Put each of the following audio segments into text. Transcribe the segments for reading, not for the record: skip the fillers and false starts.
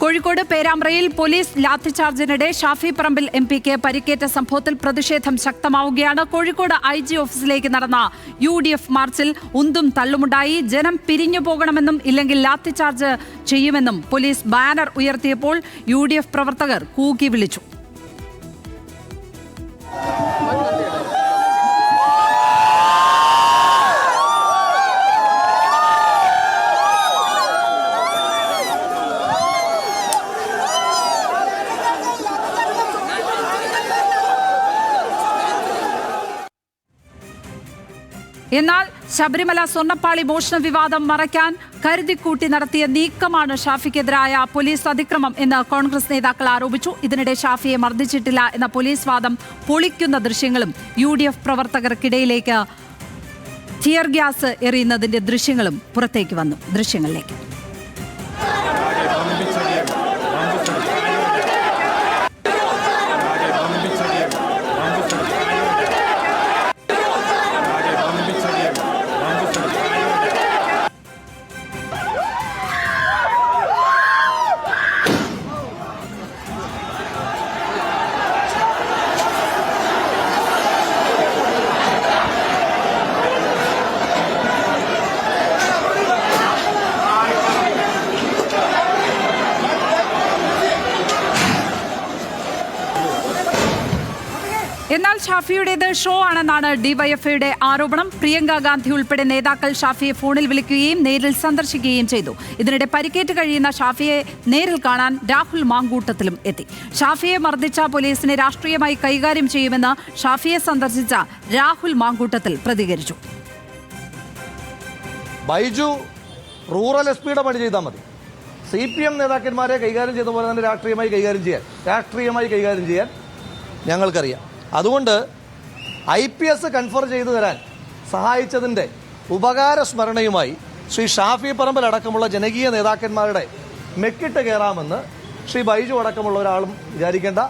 Kozhikode പേരാമ്പ്രയിൽ police ലാത്തിചാർജിനിടെ Shafi Parambil എംപിക്ക് പരിക്കേറ്റ സംഭവത്തിൽ പ്രതിഷേധം ശക്തമാവുകയാണ്. കോഴിക്കോട് IG ഓഫീസിലേക്ക് നടന്ന UDF മാർച്ചിൽ ഉന്തും തള്ളുമുണ്ടായി. ജനം പിരിഞ്ഞു പോകണമെന്നും ഇല്ലെങ്കിൽ ലാത്തിചാർജ് ചെയ്യുമെന്നും പോലീസ് ബാനർ ഉയർത്തിയപ്പോൾ UDF പ്രവർത്തകർ കൂക്കി വിളിച്ചു. എന്നാൽ ശബരിമല സ്വർണ്ണപ്പാളി മോഷണ വിവാദം മറയ്ക്കാൻ കരുതിക്കൂട്ടി നടത്തിയ നീക്കമാണ് ഷാഫിക്കെതിരായ പോലീസ് അതിക്രമം എന്ന് കോൺഗ്രസ് നേതാക്കൾ ആരോപിച്ചു. ഇതിനിടെ ഷാഫിയെ മർദ്ദിച്ചിട്ടില്ല എന്ന പോലീസ് വാദം പൊളിക്കുന്ന ദൃശ്യങ്ങളും UDF പ്രവർത്തകർക്കിടയിലേക്ക് ടിയർ ഗ്യാസ് എറിയുന്നതിന്റെ ദൃശ്യങ്ങളും പുറത്തേക്ക് വന്നു. ദൃശ്യങ്ങളിലേക്ക് എന്നാൽ ഷാഫിയുടേത് ഷോ ആണെന്നാണ് DYFIയുടെ ആരോപണം. പ്രിയങ്ക ഗാന്ധി ഉൾപ്പെടെ നേതാക്കൾ ഷാഫിയെ ഫോണിൽ വിളിക്കുകയും നേരിൽ സന്ദർശിക്കുകയും ചെയ്തു. ഇതിനിടെ പരിക്കേറ്റ് കഴിയുന്ന ഷാഫിയെ നേരിൽ കാണാൻ രാഹുൽ മാങ്കൂട്ടത്തിലും എത്തി. ഷാഫിയെ മർദ്ദിച്ച പോലീസിനെ രാഷ്ട്രീയമായി കൈകാര്യം ചെയ്യുമെന്ന് ഷാഫിയെ സന്ദർശിച്ച രാഹുൽ മാങ്കൂട്ടത്തിൽ പ്രതികരിച്ചു. ബൈജു റൂറൽ SP-യുടെ പണി ചെയ്താൽ മതി. CPM നേതാക്കന്മാരെ കൈകാര്യം ചെയ്ത പോലെ തന്നെ രാഷ്ട്രീയമായി കൈകാര്യം ചെയ്യാൻ ഞങ്ങൾക്കറിയാം. അതുകൊണ്ട് IPS കൺഫർ ചെയ്തു തരാൻ സഹായിച്ചതിൻ്റെ ഉപകാര സ്മരണയുമായി ശ്രീ ഷാഫി പറമ്പിൽ അടക്കമുള്ള ജനകീയ നേതാക്കന്മാരുടെ മെക്കിട്ട് കയറാമെന്ന് ശ്രീ ബൈജു അടക്കമുള്ള ഒരാളും വിചാരിക്കേണ്ട.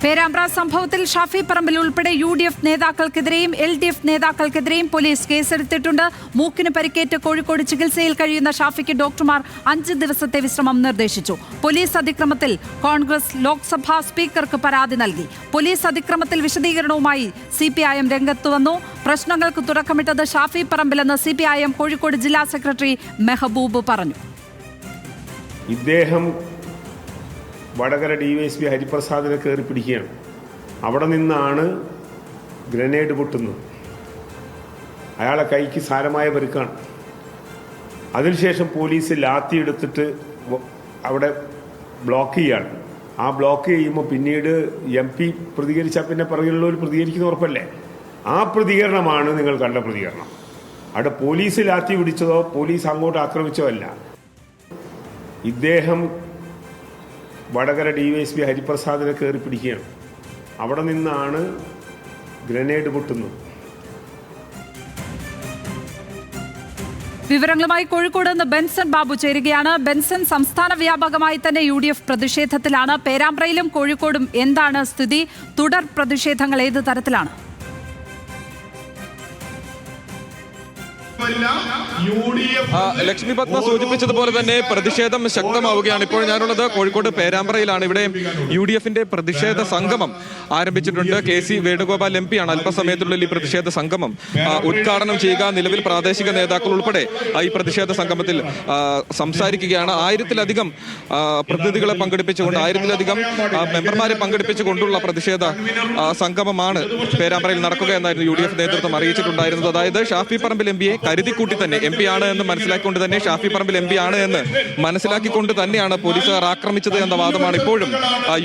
പേരാമ്പ്ര സംഭവത്തിൽ ഷാഫി പറമ്പിൽ ഉൾപ്പെടെ UDF നേതാക്കൾക്കെതിരെയും LDF നേതാക്കൾക്കെതിരെയും പോലീസ് കേസെടുത്തിട്ടുണ്ട്. മൂക്കിന് പരിക്കേറ്റ് കോഴിക്കോട് ചികിത്സയിൽ കഴിയുന്ന ഷാഫിക്ക് ഡോക്ടർമാർ 5 ദിവസത്തെ വിശ്രമം നിർദ്ദേശിച്ചു. പോലീസ് അതിക്രമത്തിൽ കോൺഗ്രസ് ലോക്സഭാ സ്പീക്കർക്ക് പരാതി നൽകി. പോലീസ് അതിക്രമത്തിൽ വിശദീകരണവുമായി CPIM രംഗത്ത് വന്നു. പ്രശ്നങ്ങൾക്ക് തുടക്കമിട്ടത് ഷാഫി പറമ്പിലെന്ന് CPIM കോഴിക്കോട് ജില്ലാ സെക്രട്ടറി മെഹബൂബ് പറഞ്ഞു. ഇദ്ദേഹം വടകര DYSP ഹരിപ്രസാദിനെ കയറി പിടിക്കുകയാണ്. അവിടെ നിന്നാണ് ഗ്രനേഡ് പൊട്ടുന്നത്. അയാളെ കൈക്ക് സാരമായ പരിക്കാണ്. അതിനുശേഷം പോലീസ് ലാത്തി എടുത്തിട്ട് അവിടെ ബ്ലോക്ക് ചെയ്യാണ്. ആ ബ്ലോക്ക് ചെയ്യുമ്പോൾ പിന്നീട് MP പ്രതികരിച്ചാൽ പിന്നെ പറയുള്ളവർ പ്രതികരിക്കുന്ന ഉറപ്പല്ലേ? ആ പ്രതികരണമാണ് നിങ്ങൾ കണ്ട പ്രതികരണം. അവിടെ പോലീസ് ലാത്തി പിടിച്ചതോ പോലീസ് അങ്ങോട്ട് ആക്രമിച്ചോ അല്ല. ഇദ്ദേഹം വടകര DYSP ഹരിപ്രസാദിനെ കയറി പിടിക്കുകയാണ്. അവിടെ നിന്നാണ് ഗ്രനേഡ് പൊട്ടുന്നത്. വിവരങ്ങളുമായി കോഴിക്കോട് നിന്ന് ബെൻസൺ ബാബു ചേരുകയാണ്. ബെൻസൺ, സംസ്ഥാന വ്യാപകമായി തന്നെ UDF പ്രതിഷേധത്തിലാണ്. പേരാമ്പ്രയിലും കോഴിക്കോടും എന്താണ് സ്ഥിതി? തുടർ പ്രതിഷേധങ്ങൾ ഏത് തരത്തിലാണ്? ലക്ഷ്മി പത്മ സൂചിപ്പിച്ചതുപോലെ തന്നെ പ്രതിഷേധം ശക്തമാവുകയാണ്. ഇപ്പോൾ ഞാനുള്ളത് കോഴിക്കോട് പേരാമ്പ്രയിലാണ്. ഇവിടെ UDFന്റെ പ്രതിഷേധ സംഗമം ആരംഭിച്ചിട്ടുണ്ട്. KC വേണുഗോപാൽ MP ആണ് അല്പസമയത്തിനുള്ളിൽ ഈ പ്രതിഷേധ സംഗമം ഉദ്ഘാടനം ചെയ്യുക. നിലവിൽ പ്രാദേശിക നേതാക്കൾ ഉൾപ്പെടെ ഈ പ്രതിഷേധ സംഗമത്തിൽ സംസാരിക്കുകയാണ്. 1000-ലധികം പ്രതിനിധികളെ പങ്കെടുപ്പിച്ചുകൊണ്ട് 1000-ലധികം മെമ്പർമാരെ പങ്കെടുപ്പിച്ചുകൊണ്ടുള്ള പ്രതിഷേധ സംഗമമാണ് പേരാമ്പ്രയിൽ നടക്കുക എന്നായിരുന്നു UDF നേതൃത്വം അറിയിച്ചിട്ടുണ്ടായിരുന്നത്. അതായത് ഷാഫി പറമ്പിൽ MPയെ കരുതിക്കൂട്ടി തന്നെ MP ആണ് എന്ന് മനസ്സിലാക്കിക്കൊണ്ട് തന്നെ ഷാഫി പറമ്പിൽ MP ആണ് എന്ന് മനസ്സിലാക്കിക്കൊണ്ട് തന്നെയാണ് പോലീസുകാർ ആക്രമിച്ചത് എന്ന വാദമാണ് ഇപ്പോഴും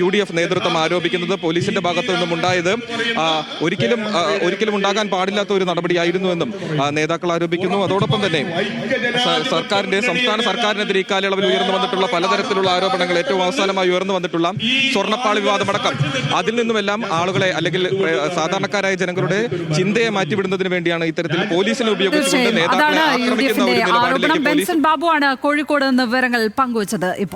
UDF നേതൃത്വം ആരോപിക്കുന്നത്. പോലീസിന്റെ ഭാഗത്തു നിന്നും ഉണ്ടായത് ഒരിക്കലും ഉണ്ടാകാൻ പാടില്ലാത്ത ഒരു നടപടിയായിരുന്നുവെന്നും നേതാക്കൾ ആരോപിക്കുന്നു. അതോടൊപ്പം തന്നെ സംസ്ഥാന സർക്കാരിനെതിരെ ഇക്കാലയളവിൽ ഉയർന്നു വന്നിട്ടുള്ള പലതരത്തിലുള്ള ആരോപണങ്ങൾ, ഏറ്റവും അവസാനമായി ഉയർന്നു വന്നിട്ടുള്ള സ്വർണ്ണപ്പാളി വിവാദമടക്കം, അതിൽ നിന്നുമെല്ലാം ആളുകളെ അല്ലെങ്കിൽ സാധാരണക്കാരായ ജനങ്ങളുടെ ചിന്തയെ മാറ്റിവിടുന്നതിന് വേണ്ടിയാണ് ഇത്തരത്തിൽ പോലീസിനെ ഉപയോഗിച്ചുകൊണ്ട് നേതാക്കളെ ആക്രമിക്കുന്ന ഒരു നിലപാടിലേക്ക് ബെൻസൺ ബാബുവാണ് കോഴിക്കോട് നിന്ന് വിവരങ്ങൾ പങ്കുവച്ചത്. ഇപ്പോൾ